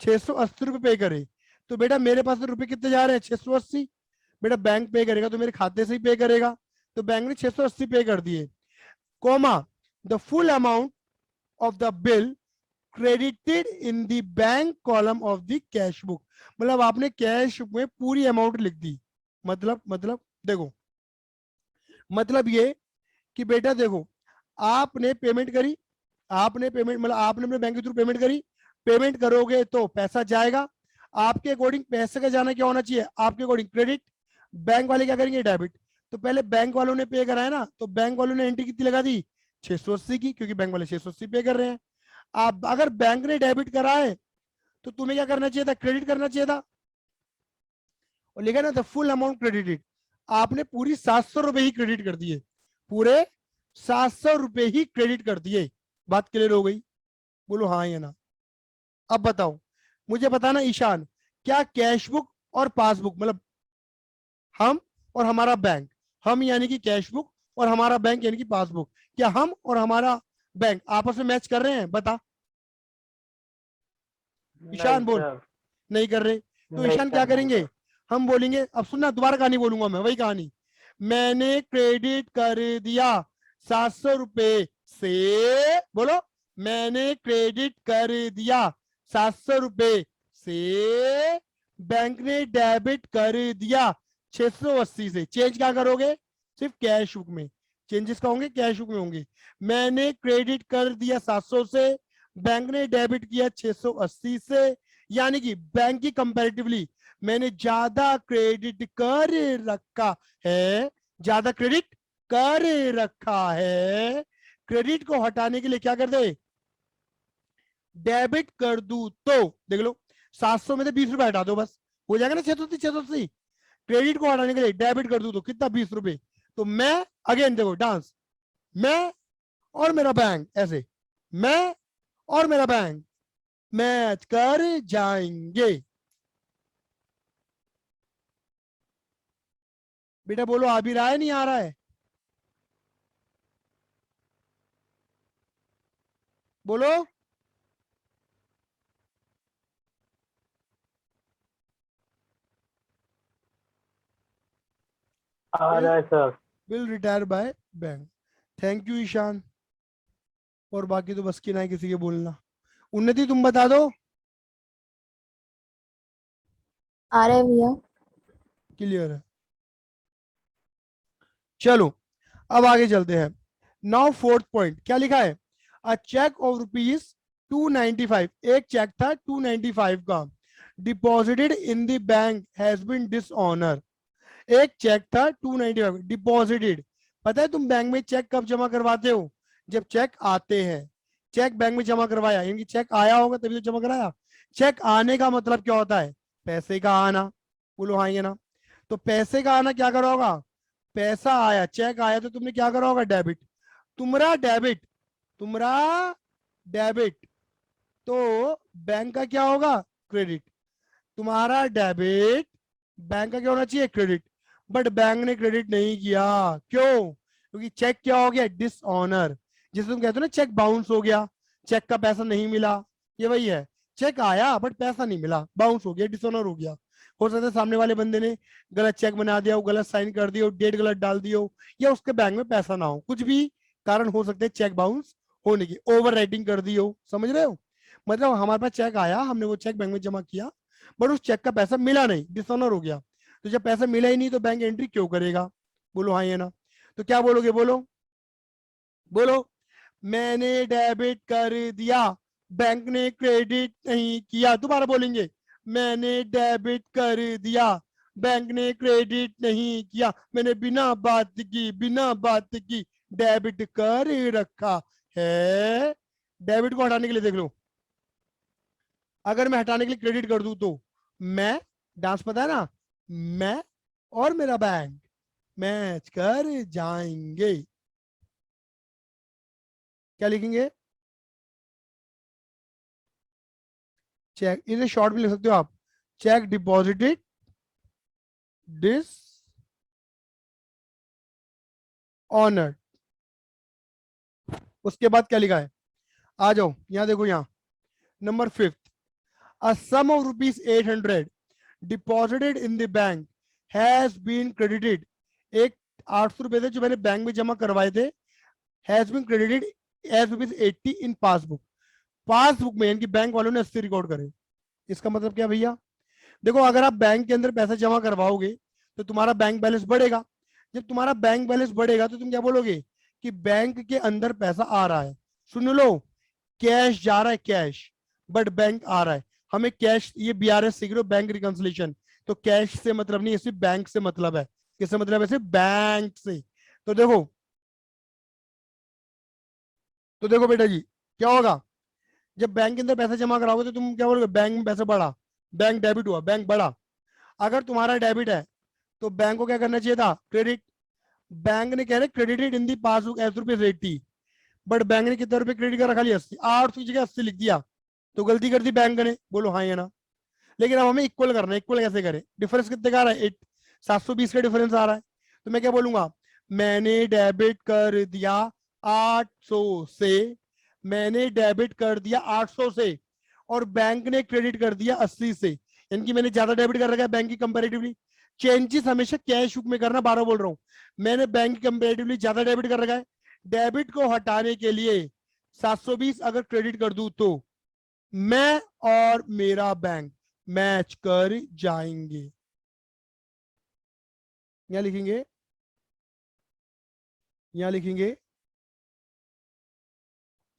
₹680 पे करे। तो बेटा मेरे पास रुपए कितने जा रहे हैं? 680। बेटा बैंक पे करेगा तो मेरे खाते से ही पे करेगा, तो बैंक ने 680 पे कर दिए, comma the full amount of the bill credited in the bank column of the cash book. मतलब आपने कैश बुक में पूरी अमाउंट लिख दी। मतलब देखो, मतलब ये कि बेटा देखो, आपने पेमेंट करी, आपने पेमेंट मतलब आपने अपने बैंक के थ्रू पेमेंट करी, पेमेंट करोगे तो पैसा जाएगा। आपके अकॉर्डिंग पैसे का जाना क्या होना चाहिए? आपके अकॉर्डिंग क्रेडिट, बैंक वाले क्या करेंगे? डेबिट। तो पहले बैंक वालों ने पे करा है ना, तो बैंक वालों ने एंट्री कितनी लगा दी? 680 की, क्योंकि बैंक वाले 680 पे कर रहे हैं। आप अगर बैंक ने डेबिट करा है तो तुम्हें क्या करना चाहिए था? क्रेडिट करना चाहिए था। और लिखा ना द फुल अमाउंट क्रेडिटेड, आपने पूरी ₹700 ही क्रेडिट कर दिए, पूरे ₹700 ही क्रेडिट कर दिए। बात क्लियर हो गई? बोलो हाँ या ना। अब बताओ, मुझे बताना ईशान, क्या कैश बुक और पासबुक, मतलब हम और हमारा बैंक, हम यानी कि कैश बुक और हमारा बैंक यानी कि पासबुक, क्या हम और हमारा बैंक आपस में मैच कर रहे हैं? बता नहीं ईशान, बोल। सर। नहीं कर रहे, तो नहीं ईशान क्या सर, नहीं करेंगे? सर। हम बोलेंगे, अब सुनना दोबारा कहानी बोलूंगा मैं, वही कहानी, मैंने क्रेडिट कर दिया ₹700 से, बोलो, मैंने क्रेडिट कर दिया ₹700 से, बैंक ने डेबिट कर दिया 680 से। चेंज क्या करोगे? सिर्फ कैश बुक में चेंजेस का होंगे, कैश बुक में होंगे। मैंने क्रेडिट कर दिया 700 से, बैंक ने डेबिट किया 680 से, यानी कि बैंक की कंपैरेटिवली मैंने ज्यादा क्रेडिट कर रखा है, ज्यादा क्रेडिट कर रखा है। क्रेडिट को हटाने के लिए क्या कर दे? डेबिट कर दू तो देख लो, 700 में से ₹20 हटा दो, बस हो जाएगा ना 680 680। क्रेडिट को हटाने के लिए डेबिट कर दू तो कितना? ₹20। तो मैं, अगेन देखो डांस, मैं और मेरा बैंक ऐसे, मैं और मेरा बैंक मैच कर जाएंगे। बेटा बोलो आ भी रहा है नहीं आ रहा है? बोलो। आ बिल रहा है sir. Will retire by bank. Thank you Ishan. और बाकी तो बस की ना है किसी के बोलना। उन्नति तुम बता दो। आ रहे हैं भैया। क्लियर है। चलो अब आगे चलते हैं। नाउ फोर्थ पॉइंट क्या लिखा है? अ चेक ऑफ ₹295, एक चेक था 295 का, deposited in the bank has been dishonour. एक चेक था 295 डिपॉजिटेड। पता है तुम बैंक में चेक कब जमा करवाते हो? जब चेक आते हैं। चेक बैंक में जमा करवाया यानी चेक आया होगा तभी तो जमा कराया। चेक आने का मतलब क्या होता है? पैसे का आना। बोलो हाँ या ना। तो पैसे का आना क्या करा होगा? पैसा आया, चेक आया, तो तुमने क्या करा होगा? डेबिट। तुम्हारा डेबिट, तुम्हारा डेबिट, तो बैंक का क्या होगा? क्रेडिट। तुम्हारा डेबिट, बैंक का क्या होना चाहिए? क्रेडिट। बट बैंक ने क्रेडिट नहीं किया। क्यों? क्योंकि चेक क्या हो गया? डिसऑनर। जिसे तुम कहते हो ना चेक बाउंस हो गया, चेक का पैसा नहीं मिला, ये वही है। चेक आया बट पैसा नहीं मिला, बाउंस हो गया, डिसऑनर हो गया। हो सकता है सामने वाले बंदे ने गलत चेक बना दिया हो, गलत साइन कर दिया हो, डेट गलत डाल दी हो, या उसके बैंक में पैसा ना हो, कुछ भी कारण हो सकते हैं चेक बाउंस होने की। ओवर राइटिंग कर दी हो, समझ रहे हो? मतलब हमारे पास चेक आया, हमने वो चेक बैंक में जमा किया, बट उस चेक का पैसा मिला नहीं, डिसऑनर हो गया। तो जब पैसा मिला ही नहीं तो बैंक एंट्री क्यों करेगा? बोलो हाँ या ना। तो क्या बोलोगे? बोलो बोलो। मैंने डेबिट कर दिया, बैंक ने क्रेडिट नहीं किया। दोबारा बोलेंगे। मैंने डेबिट कर दिया, बैंक ने क्रेडिट नहीं किया। मैंने बिना बात की डेबिट कर रखा है। डेबिट को हटाने के लिए देख लो, अगर मैं हटाने के लिए क्रेडिट कर दूं तो मैं, डांस पता है ना, मैं और मेरा बैंक मैच कर जाएंगे। क्या लिखेंगे? चेक, इसे शॉर्ट में लिख सकते हो आप, चेक डिपॉजिटेड डिस ऑनर्ड। उसके बाद क्या लिखा है? आ जाओ यहां देखो, यहां number 5, a sum of ₹800 deposited in the bank has been credited. एक 800 रुपए थे जो मैंने बैंक में जमा करवाए थे, has been credited as ₹80 in passbook. Passbook में यानी कि बैंक वालों ने 80 रिकॉर्ड करे। इसका मतलब क्या भैया? देखो अगर आप बैंक के अंदर पैसा जमा करवाओगे तो तुम्हारा बैंक बैलेंस बढ़ेगा। जब तुम्हारा बैंक बैलेंस बढ़ेगा तो तुम क्या बोलोगे? कि बैंक के अंदर पैसा आ रहा है। सुन लो, कैश जा रहा है, कैश, बट बैंक आ रहा है। हमें कैश, ये BRS सीख रहे हो, बैंक रिकंसिलेशन, तो कैश से मतलब नहीं है, सिर्फ बैंक से मतलब है। किससे मतलब है? सिर्फ बैंक से। तो देखो, तो देखो बेटा जी, क्या होगा? जब बैंक के अंदर पैसा जमा कराओगे तो तुम क्या बोलोगे? बैंक में पैसा बढ़ा, बैंक डेबिट हुआ, बैंक बढ़ा। अगर तुम्हारा डेबिट है तो बैंक को क्या करना चाहिए था? क्रेडिट। बैंक ने कह रहे credited in the passbook as ₹80, but bank ने कितने रुपए क्रेडिट कर रखा? 80। 800 की जगह 80 लिख दिया, तो गलती कर दी बैंक ने। बोलो हाँ या ना। लेकिन अब हमें इक्वल करना है। इक्वल कैसे करें? डिफरेंस कितने का आ रहा है? 720 का डिफरेंस आ रहा है। तो मैं क्या बोलूंगा? मैंने डेबिट कर दिया 800 से, मैंने डेबिट कर दिया 800 से, और बैंक ने क्रेडिट कर दिया 80 से, यानी कि मैंने ज्यादा डेबिट कर रखा है बैंक की कंपेरेटिवली। चेंजेस हमेशा कैश बुक में करना, 12 बोल रहा हूं। मैंने बैंक की कंपेरेटिवली ज्यादा डेबिट कर रखा है। डेबिट को हटाने के लिए 720 अगर क्रेडिट कर दूं तो मैं और मेरा बैंक मैच कर जाएंगे। यहां लिखेंगे, यहां लिखेंगे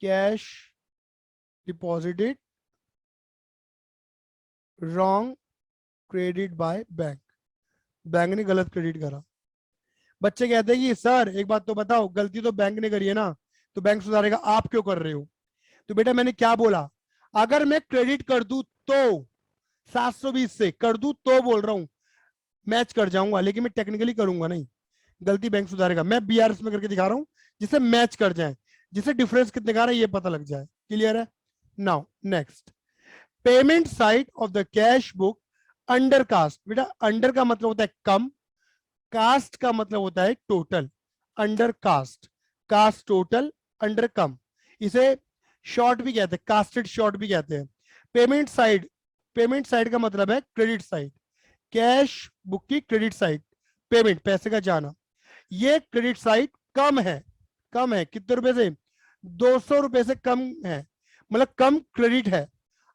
cash deposited wrong credit by bank. Bank ने गलत क्रेडिट करा। बच्चे कहते हैं कि सर एक बात तो बताओ, गलती तो बैंक ने करी है ना, तो बैंक सुधारेगा, आप क्यों कर रहे हो? तो बेटा मैंने क्या बोला? अगर मैं क्रेडिट कर दूं तो 720 से कर दूं तो बोल रहा हूं मैच कर जाऊंगा, लेकिन मैं टेक्निकली करूंगा नहीं। गलती बैंक सुधारेगा। मैं BRS में करके दिखा रहा हूं जिसे मैच कर जाए, जिसे डिफरेंस कितने का है ये पता लग जाए। क्लियर है? Now next, payment side of the cash book under cast. बेटा अंडर का मतलब होता है कम, कास्ट का मतलब होता है total. Under cast, cast total, under कम। इसे शॉर्ट भी कहते हैं, कास्टेड शॉर्ट भी कहते हैं। पेमेंट साइड, पेमेंट साइड का मतलब है क्रेडिट साइड। कैश बुक की क्रेडिट साइड, पेमेंट पैसे का जाना, ये क्रेडिट साइड कम है। कम है, कितने रुपए से? 200 रुपए से कम है, मतलब कम क्रेडिट है।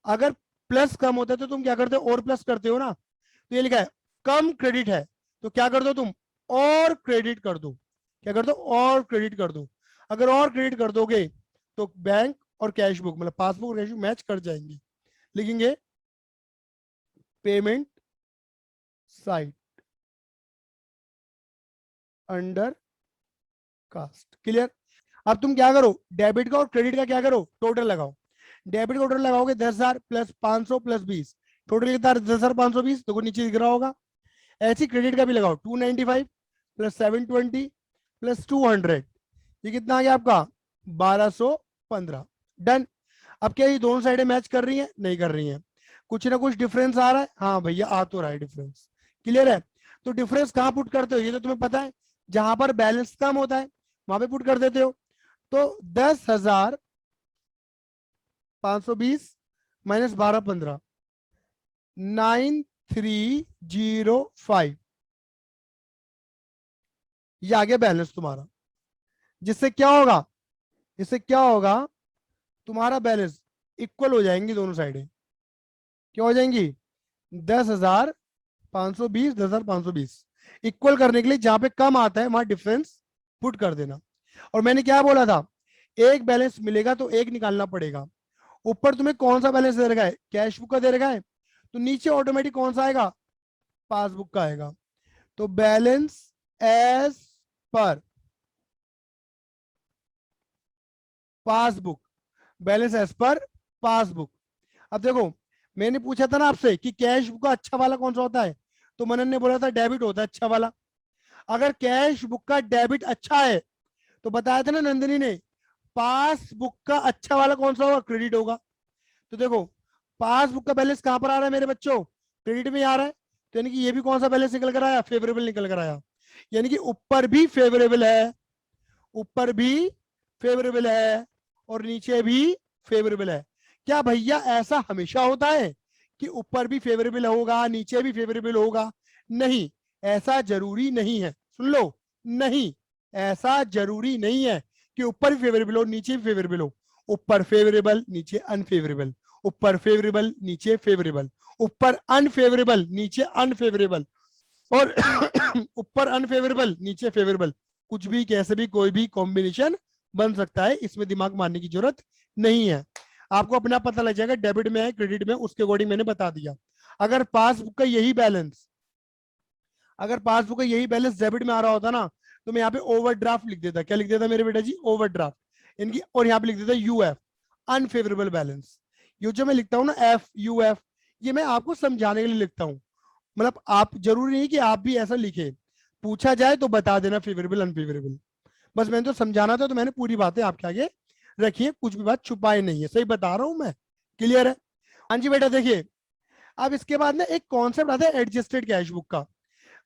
अगर प्लस कम होता है तो तुम क्या करते हो? और प्लस करते हो ना। तो ये लिखा है कम क्रेडिट है, तो क्या कर दो तुम? और क्रेडिट कर दो। क्या कर दो? और क्रेडिट कर दो। अगर और क्रेडिट कर दोगे तो बैंक और कैश बुक, मतलब पासबुक और कैश बुक मैच कर जाएंगे। लिखेंगे payment side under cast. Clear? अब तुम क्या करो? डेबिट का और क्रेडिट का क्या करो? टोटल लगाओ। डेबिट का टोटल लगाओगे 10,000 प्लस 500 प्लस 20, टोटल कितना? 10,520। देखो नीचे दिख रहा होगा। ऐसे क्रेडिट का भी लगाओ, 295 प्लस 720 प्लस 200, ये कितना आ गया आपका? 1215। डन। अब क्या ये दोनों साइडें मैच कर रही हैं? नहीं कर रही हैं, कुछ ना कुछ डिफरेंस आ रहा है। हाँ भैया आ तो रहा है डिफरेंस। क्लियर है? तो डिफरेंस कहाँ पुट करते हो? ये तो तुम्हें पता है, जहां पर बैलेंस कम होता है वहां पे पुट कर देते हो। तो 10,520 माइनस 1215, 9305, ये आ गया बैलेंस तुम्हारा। जिससे क्या होगा? इससे क्या होगा? तुम्हारा बैलेंस इक्वल हो जाएंगी दोनों साइडें। क्या हो जाएंगी? 10,520, 10,520 इक्वल करने के लिए जहां पे कम आता है वहां डिफरेंस पुट कर देना। और मैंने क्या बोला था? एक बैलेंस मिलेगा तो एक निकालना पड़ेगा। ऊपर तुम्हें कौन सा बैलेंस दे रखा है? कैश बुक का दे रखा है, तो नीचे ऑटोमेटिक कौन सा आएगा? पासबुक का आएगा। तो बैलेंस एज पर पासबुक, बैलेंस एज पर पासबुक। अब देखो, मैंने पूछा था ना आपसे कि कैश बुक का अच्छा वाला कौन सा होता है, तो मनन ने बोला था डेबिट होता है अच्छा वाला। अगर कैश बुक का डेबिट अच्छा है तो बताया था ना नंदिनी ने, पासबुक का अच्छा वाला कौन सा होगा? क्रेडिट होगा। तो देखो, पासबुक का बैलेंस कहां पर आ रहा है मेरे बच्चों? क्रेडिट में आ रहा है। तो यानी कि ये भी कौन सा बैलेंस निकल कर आया? फेवरेबल निकल कर आया। यानी कि ऊपर भी फेवरेबल है, ऊपर भी फेवरेबल है, और नीचे भी फेवरेबल है। क्या भैया ऐसा हमेशा होता है कि ऊपर भी फेवरेबल होगा नीचे भी फेवरेबल होगा? नहीं, ऐसा जरूरी नहीं है। सुन लो, नहीं, ऐसा जरूरी नहीं है कि ऊपर भी फेवरेबल हो नीचे भी फेवरेबल हो। ऊपर फेवरेबल नीचे अनफेवरेबल, ऊपर फेवरेबल नीचे फेवरेबल, ऊपर अनफेवरेबल नीचे अनफेवरेबल, और ऊपर अनफेवरेबल नीचे फेवरेबल। कुछ भी कैसे भी कोई भी कॉम्बिनेशन बन सकता है, इसमें दिमाग मारने की जरूरत नहीं है। आपको अपना पता लग जाएगा डेबिट में है क्रेडिट में, उसके अकॉर्डिंग मैंने बता दिया। अगर पासबुक का यही बैलेंस, अगर पासबुक का यही बैलेंस डेबिट में आ रहा होता ना, तो मैं यहाँ पे ओवरड्राफ्ट लिख देता। क्या लिख देता मेरे बेटा जी? ओवरड्राफ्ट इनकी। और यहाँ पे लिख देता यूएफ, अनफेवरेबल बैलेंस। ये जो मैं लिखता हूँ ना एफ यू एफ, ये मैं आपको समझाने के लिए लिखता हूँ। मतलब आप, जरूरी नहीं कि आप भी ऐसा लिखे, पूछा जाए तो बता देना फेवरेबल अनफेवरेबल। बस मैंने तो समझाना था, तो मैंने पूरी बातें आपके आगे रखी है, कुछ भी बात छुपाई नहीं है, सही बता रहा हूं मैं। क्लियर है? हाँ जी बेटा देखिए, अब इसके बाद ना एक कॉन्सेप्ट आता है एडजस्टेड कैश बुक का।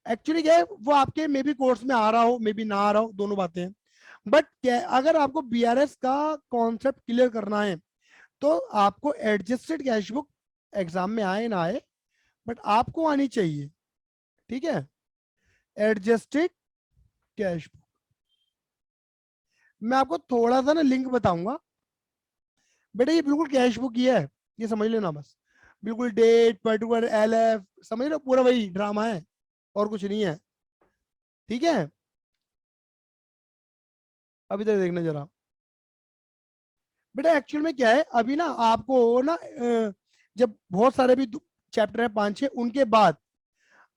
एक्चुअली क्या है, वो आपके मे बी कोर्स में आ रहा हो, मे बी ना आ रहा हो, दोनों बातें हैं। बट अगर आपको बीआरएस का कॉन्सेप्ट क्लियर करना है तो आपको एडजस्टेड कैश बुक एग्जाम में आए ना आए, बट आपको आनी चाहिए। ठीक है? एडजस्टेड कैश बुक, मैं आपको थोड़ा सा ना लिंक बताऊंगा बेटा। ये बिल्कुल कैश बुक ही है, ये समझ लेना बस। बिल्कुल डेट पर्टिकुलर एल एफ, समझ लो, पूरा वही ड्रामा है और कुछ नहीं है। ठीक है? अभी तक देखना जरा बेटा। एक्चुअल में क्या है, अभी ना आपको ना जब बहुत सारे भी चैप्टर है 5-6, उनके बाद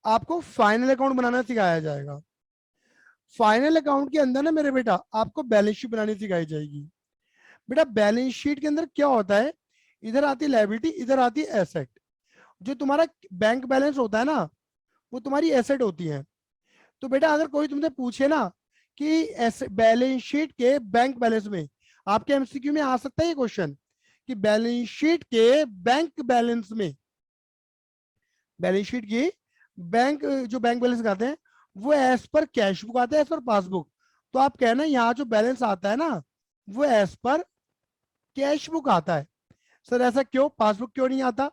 आपको फाइनल अकाउंट बनाना सिखाया जाएगा। फाइनल अकाउंट के अंदर ना मेरे बेटा आपको बैलेंस शीट बनानी सिखाई जाएगी। बेटा बैलेंस शीट के अंदर क्या होता है, इधर आती है लायबिलिटी, इधर आती है एसेट। जो तुम्हारा बैंक बैलेंस होता है ना, वो तुम्हारी एसेट होती है। तो बेटा अगर कोई तुमसे पूछे ना कि बैलेंस शीट के बैंक बैलेंस में, आपके एमसीक्यू में आ सकता है ये क्वेश्चन कि बैलेंस शीट के बैंक बैलेंस में, बैलेंस शीट की बैंक, जो बैंक बैलेंस आते हैं वो एज पर कैश बुक आते हैं, एज पर पासबुक। तो आप कहना यहाँ जो बैलेंस आता है ना, वो एज पर कैश बुक आता है। सर ऐसा क्यों, पासबुक क्यों नहीं आता?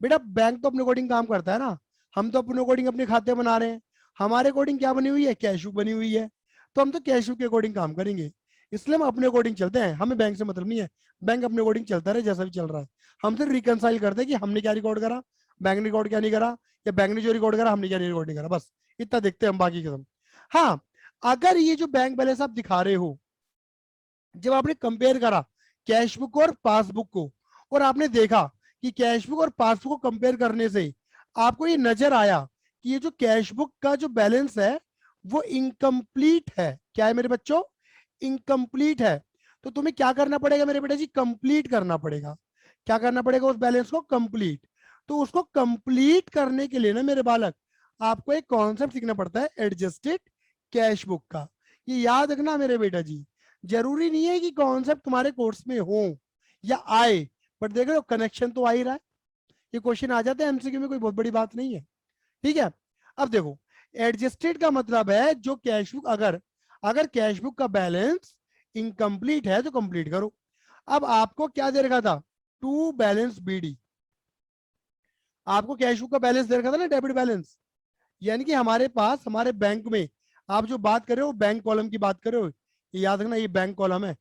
बेटा बैंक तो अपने अकॉर्डिंग काम करता है ना, हम तो अपने अकॉर्डिंग अपने खाते बना रहे हैं। हमारे अकॉर्डिंग क्या बनी हुई है? कैश बुक बनी हुई है। तो हम तो कैश बुक के अकॉर्डिंग काम करेंगे। इसलिए हम अपने अकॉर्डिंग चलते हैं, हमें बैंक से मतलब नहीं है, बैंक अपने अकॉर्डिंग चलता रहे जैसा भी चल रहा है। हम सिर्फ रिकनसाइल करते हैं कि हमने क्या रिकॉर्ड करा, बैंक ने रिकॉर्ड क्या नहीं करा, या बैंक ने जो रिकॉर्ड करा हमने क्या नहीं रिकॉर्ड नहीं करा, बस इतना देखते हैं हम, बाकी खत्म। हाँ, अगर ये जो बैंक बैलेंस आप दिखा रहे हो, जब आपने कंपेयर करा कैश बुक और पासबुक को, और आपने देखा कि कैश बुक और पासबुक को कंपेयर करने से आपको ये नजर आया कि ये जो कैश बुक का जो बैलेंस है वो इनकम्प्लीट है। क्या है मेरे बच्चों? इनकम्प्लीट है। तो तुम्हें क्या करना पड़ेगा मेरे बेटा जी? कंप्लीट करना पड़ेगा। क्या करना पड़ेगा? उस बैलेंस को कंप्लीट। तो उसको कंप्लीट करने के लिए ना मेरे बालक, आपको एक कॉन्सेप्ट सीखना पड़ता है एडजस्टेड कैश बुक का। ये याद रखना मेरे बेटा जी, जरूरी नहीं है कि कॉन्सेप्ट तुम्हारे कोर्स में हो या आए, बट देख रहे हो कनेक्शन तो आ ही रहा है। ये क्वेश्चन आ जाते हैं एमसीक्यू में, कोई बहुत बड़ी बात नहीं है। ठीक है, अब देखो, एडजस्टेड का मतलब है जो कैश बुक, अगर अगर कैश बुक का बैलेंस इनकम्प्लीट है तो कंप्लीट करो। अब आपको क्या दे रखा था? To balance BD. आपको कैश बुक का बैलेंस दे रखा था ना, डेबिट बैलेंस। यानी कि हमारे पास, हमारे बैंक में, आप जो बात कर रहे हो बैंक कॉलम की बात कर रहे हो, ये याद रखना ये बैंक कॉलम है।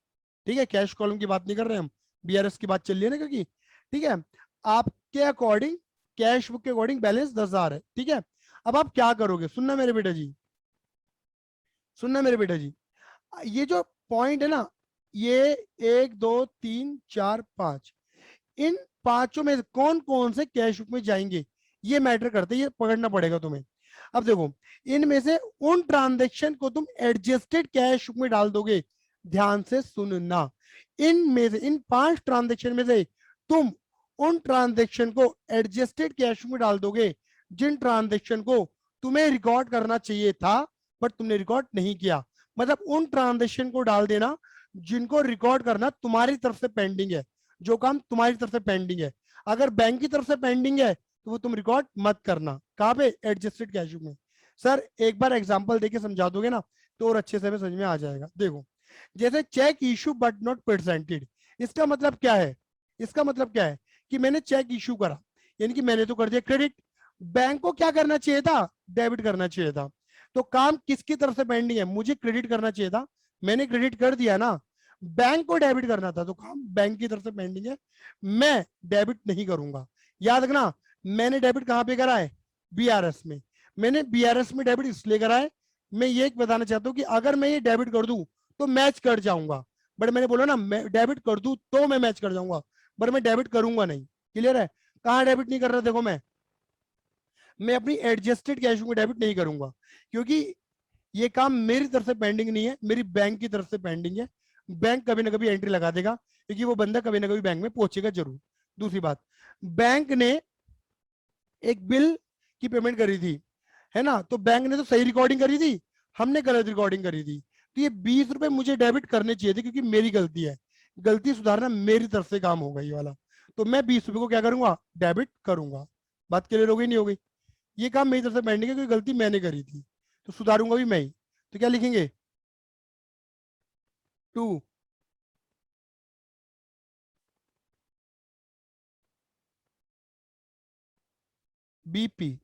ठीक है, कैश कॉलम की बात नहीं कर रहे हम, बीआरएस की बात चल रही है ना, क्योंकि ठीक है, आपके अकॉर्डिंग कैश बुक के अकॉर्डिंग बैलेंस 10,000 है। ठीक है, अब आप क्या करोगे? सुनना मेरे बेटा जी, सुनना मेरे बेटा जी, ये जो पॉइंट है ना, ये 1 2 3 4 5, इन पांचों में से कौन कौन से कैश बुक में जाएंगे, ये मैटर करते हैं, ये पकड़ना पड़ेगा तुम्हें। अब देखो, इनमें से उन ट्रांजेक्शन को तुम एडजस्टेड कैश बुक में डाल दोगे। ध्यान से सुनना, इनमें से, इन 5 ट्रांजेक्शन में से तुम उन ट्रांजेक्शन को एडजस्टेड कैश बुक में डाल दोगे जिन ट्रांजेक्शन को तुम्हें रिकॉर्ड करना चाहिए था बट तुमने रिकॉर्ड नहीं किया। मतलब उन ट्रांजेक्शन को डाल देना जिनको रिकॉर्ड करना तुम्हारी तरफ से पेंडिंग है, जो काम तुम्हारी तरफ से पेंडिंग है। अगर बैंक की तरफ से पेंडिंग है तो वो तुम रिकॉर्ड मत करना। कहां पे? एडजस्टेड कैश बुक में। सर एक बार एग्जांपल देके समझा दोगे ना तो और अच्छे से हमें समझ में आ जाएगा। देखो, जैसे cheque issue but not presented, इसका मतलब क्या है? इसका मतलब क्या है कि मैंने चेक इशू करा, यानी कि मैंने तो कर दिया क्रेडिट, बैंक को क्या करना चाहिए था? डेबिट करना चाहिए था। तो काम किसकी तरफ से पेंडिंग है? मुझे क्रेडिट करना चाहिए था, मैंने क्रेडिट कर दिया ना, बैंक को डेबिट करना था, तो काम बैंक की तरफ से पेंडिंग है, मैं डेबिट नहीं करूंगा। याद रखना, मैंने डेबिट कहां पे करा है? बीआरएस में। मैंने बीआरएस में डेबिट इसलिए करा है, मैं ये बताना चाहता हूं कि अगर मैं ये डेबिट कर दूं तो मैच कर जाऊंगा, बट मैंने बोला ना मैं डेबिट कर दूं तो मैं मैच कर जाऊंगा, बट मैं डेबिट करूंगा नहीं। क्लियर है? कहां डेबिट नहीं कर रहा? देखो, मैं अपनी एडजस्टेड कैश में डेबिट नहीं करूंगा, क्योंकि ये काम मेरी तरफ से पेंडिंग नहीं है, मेरी बैंक की तरफ से पेंडिंग है। बैंक कभी ना कभी एंट्री लगा देगा, क्योंकि वो बंदा कभी ना कभी बैंक में पहुंचेगा जरूर। दूसरी बात, बैंक ने एक बिल की पेमेंट करी थी, है ना, तो बैंक ने तो सही रिकॉर्डिंग करी थी, हमने गलत रिकॉर्डिंग करी थी, तो ये 20 रुपए मुझे डेबिट करने चाहिए थे, क्योंकि मेरी गलती है, गलती सुधारना मेरी तरफ से काम होगा ये वाला। तो मैं 20 रुपए को क्या करूंगा? डेबिट करूंगा। बात क्लियर हो गई? नहीं हो गई? ये काम मेरी तरफ से पेंडिंग है क्योंकि गलती मैंने करी थी, तो सुधारूंगा भी मैं ही। तो क्या लिखेंगे? 2। BP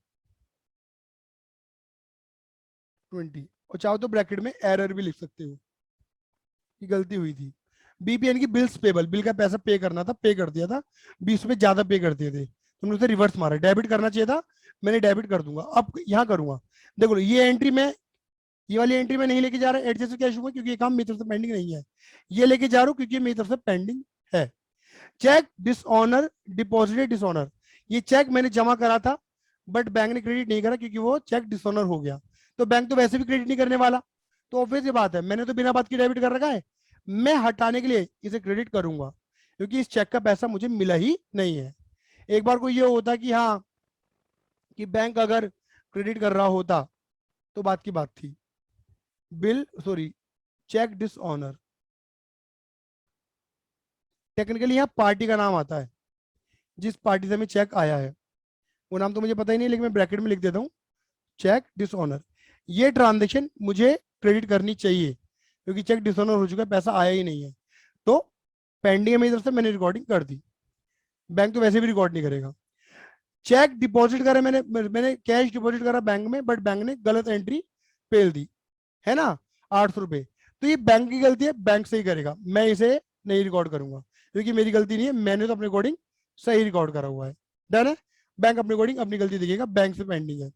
20, और चाहो तो ब्रैकेट में एरर भी लिख सकते हो कि गलती हुई थी। BP यानी कि बिल्स पेबल, बिल का पैसा पे करना था, पे कर दिया था, 20 रुपए ज्यादा पे कर दिए थे, तुमने उसे रिवर्स मारा, डेबिट करना चाहिए था, मैंने डेबिट कर दूंगा। अब यहाँ करूंगा, देखो ये एंट्री में, ये वाली एंट्री में नहीं लेके जा रहा एडजस्ट कैश हुआ, क्योंकि ये काम मेरी तरफ से पेंडिंग नहीं है, ये लेके जा रहा हूँ क्योंकि मेरी तरफ से पेंडिंग है। चेक डिसऑनर, डिपॉजिटेड डिसऑनर, ये चेक मैंने जमा करा था बट बैंक ने क्रेडिट नहीं करा क्योंकि वो चेक डिसऑनर हो गया, तो बैंक तो वैसे भी क्रेडिट नहीं करने वाला, तो ऑब्वियस ये बात है, मैंने तो बिना बात की डेबिट कर रखा है, मैं हटाने के लिए इसे क्रेडिट करूंगा, क्योंकि इस चेक का पैसा मुझे मिला ही नहीं है। एक बार को ये होता कि हाँ, कि बैंक अगर क्रेडिट कर रहा होता तो बात की बात थी। Bill, sorry, cheque dishonour, technically यहाँ पार्टी का नाम आता है, जिस पार्टी से हमें चेक आया है वो नाम तो मुझे पता ही नहीं, लेकिन मैं ब्रैकेट में लिख देता हूँ चेक डिसऑनर। ये ट्रांजेक्शन मुझे क्रेडिट करनी चाहिए क्योंकि चेक डिसऑनर हो चुका है, पैसा आया ही नहीं है, तो पेंडिंग है मेरी तरफ से, मैंने रिकॉर्डिंग कर दी, बैंक तो वैसे भी रिकॉर्ड नहीं करेगा। चेक डिपॉजिट करा मैंने कैश डिपॉजिट करा बैंक में, बट बैंक ने गलत एंट्री पेल दी, है ना, 800 रुपए, तो ये बैंक की गलती है, बैंक सही करेगा, मैं इसे नहीं रिकॉर्ड करूंगा क्योंकि मेरी गलती नहीं है, मैंने तो अपने अकॉर्डिंग सही रिकॉर्ड करा हुआ है। डन है। बैंक अपने अकॉर्डिंग अपनी गलती दिखेगा, बैंक से पेंडिंग है।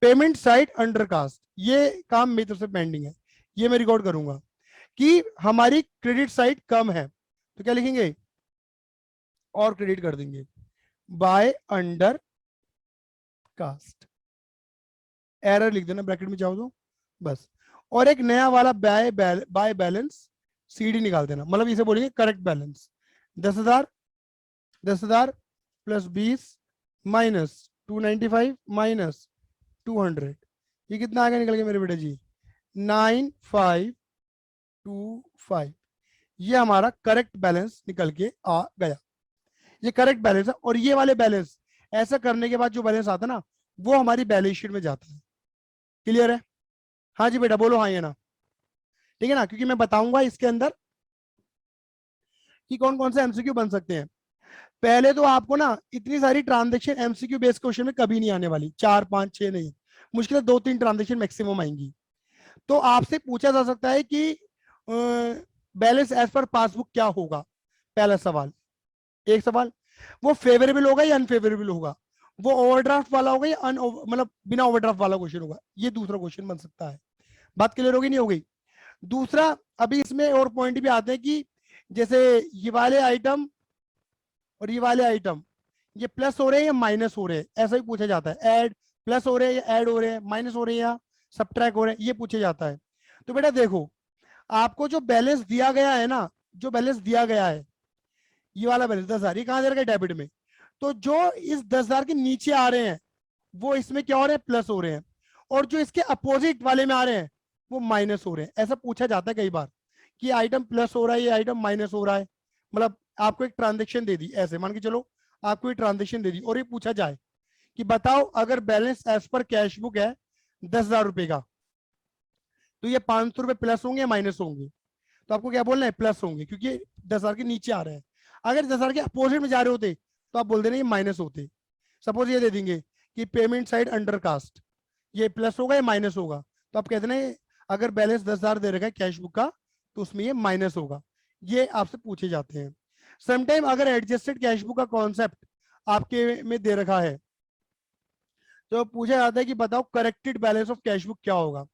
पेमेंट साइट अंडर कास्ट, ये काम मेरी तरफ से पेंडिंग है, ये मैं रिकॉर्ड करूंगा कि हमारी क्रेडिट साइट कम है, तो क्या लिखेंगे, और क्रेडिट कर देंगे बाय अंडर कास्ट, एरर लिख देना ब्रैकेट में चाहो तो बस, और एक नया वाला बाय बैलेंस सीडी निकाल देना, मतलब इसे बोलेंगे correct balance. 10,000 plus 20 minus 295 minus 200, ये कितना आगे निकल गया मेरे बेटे जी, 9525, ये हमारा करेक्ट बैलेंस निकल के आ गया, ये करेक्ट बैलेंस है। और ये वाले बैलेंस ऐसा करने के बाद जो बैलेंस आता है ना, वो हमारी बैलेंस शीट में जाता है। क्लियर है? हाँ जी बेटा बोलो, हाँ ये ना, ठीक है ना, क्योंकि मैं बताऊंगा इसके अंदर कि कौन कौन से एमसीक्यू बन सकते हैं। पहले तो आपको ना इतनी सारी ट्रांजेक्शन एमसीक्यू बेस्ड क्वेश्चन में कभी नहीं आने वाली, 4 5 6 नहीं, मुश्किल 2-3 ट्रांजेक्शन मैक्सिमम आएंगी। तो आपसे पूछा जा सकता है कि बैलेंस एज पर पासबुक क्या होगा, पहला सवाल। एक सवाल, वो फेवरेबल होगा या अनफेवरेबल होगा, वो ओवरड्राफ्ट वाला होगा या मतलब बिना ओवरड्राफ्ट वाला क्वेश्चन होगा, ये दूसरा क्वेश्चन बन सकता है। बात क्लियर होगी नहीं हो गई? दूसरा, अभी इसमें और पॉइंट भी आते हैं कि जैसे ये वाले आइटम और ये वाले आइटम, ये प्लस हो रहे हैं या माइनस हो रहे हैं, ऐसा भी पूछा जाता है। ऐड प्लस हो रहे हैं या ऐड हो रहे हैं, माइनस हो रहे हैं या सबट्रैक्ट हो रहे हैं, ये पूछा जाता है। तो बेटा देखो, आपको जो बैलेंस दिया गया है ना, जो बैलेंस दिया गया है, ये वाला बैलेंस 10,000, ये कहां दे रखा है, डेबिट में। तो जो इस 10,000 के नीचे आ रहे हैं वो इसमें क्या हो रहे हैं, प्लस हो रहे हैं, और जो इसके अपोजिट वाले में आ रहे हैं वो माइनस हो रहे हैं। ऐसा पूछा जाता है कई बार कि आइटम प्लस हो रहा है, ये आइटम माइनस हो रहा है, मतलब आपको एक ट्रांजेक्शन दे दी, ऐसे मान के चलो आपको एक ट्रांजेक्शन दे दी और ये पूछा जाए कि बताओ अगर बैलेंस एज पर कैश बुक है 10,000 रुपए का, तो ये 500 रुपए प्लस होंगे या माइनस होंगे, तो आपको क्या बोलना है, प्लस होंगे, क्योंकि 10,000 के नीचे आ रहे हैं। अगर 10,000 के अपोजिट में जा रहे होते तो आप बोल देना ये माइनस होते। सपोज ये दे देंगे कि पेमेंट साइड अंडर कास्ट, ये प्लस होगा या माइनस होगा, तो आप कहते हैं अगर बैलेंस 10,000 दे रखा है कैश बुक का तो उसमें ये माइनस होगा। ये आपसे पूछे जाते हैं। समटाइम अगर एडजस्टेड कैश बुक का कॉन्सेप्ट आपके में दे रखा है तो पूछा जाता है कि बताओ corrected balance of cash book क्या होगा,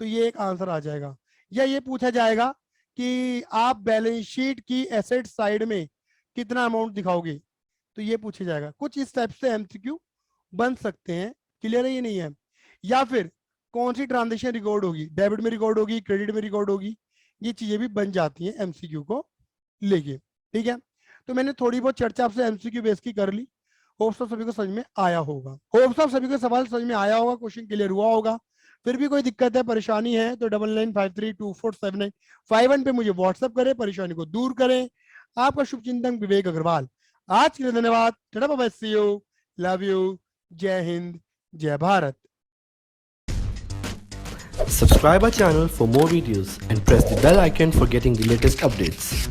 तो ये एक आंसर आ जाएगा। या ये पूछा जाएगा कि आप बैलेंस शीट की एसेट साइड में कितना अमाउंट दिखाओगे, तो ये पूछा जाएगा। कुछ इस टाइप से एमसीक्यू बन सकते हैं। क्लियर है ये नहीं है? या फिर कौन सी ट्रांजेक्शन रिकॉर्ड होगी, डेबिट में रिकॉर्ड होगी, क्रेडिट में रिकॉर्ड होगी, ये चीजें भी बन जाती हैं एमसीक्यू को लेके। ठीक है, तो मैंने थोड़ी बहुत चर्चा आपसे एमसीक्यू बेस की कर ली। होप्स ऑफ सभी को समझ में आया होगा, होप्स ऑफ सभी को सवाल समझ में आया होगा, क्वेश्चन क्लियर हुआ होगा। फिर भी कोई दिक्कत है, परेशानी है तो 9953247951 पे मुझे व्हाट्सएप करें, परेशानी को दूर करें। आपका शुभचिंतक विवेक अग्रवाल। आज के लिए धन्यवाद। Tata bye bye, see you, love you, जय हिंद, जय Bharat. Subscribe our channel for more videos and press the bell icon for getting the latest updates.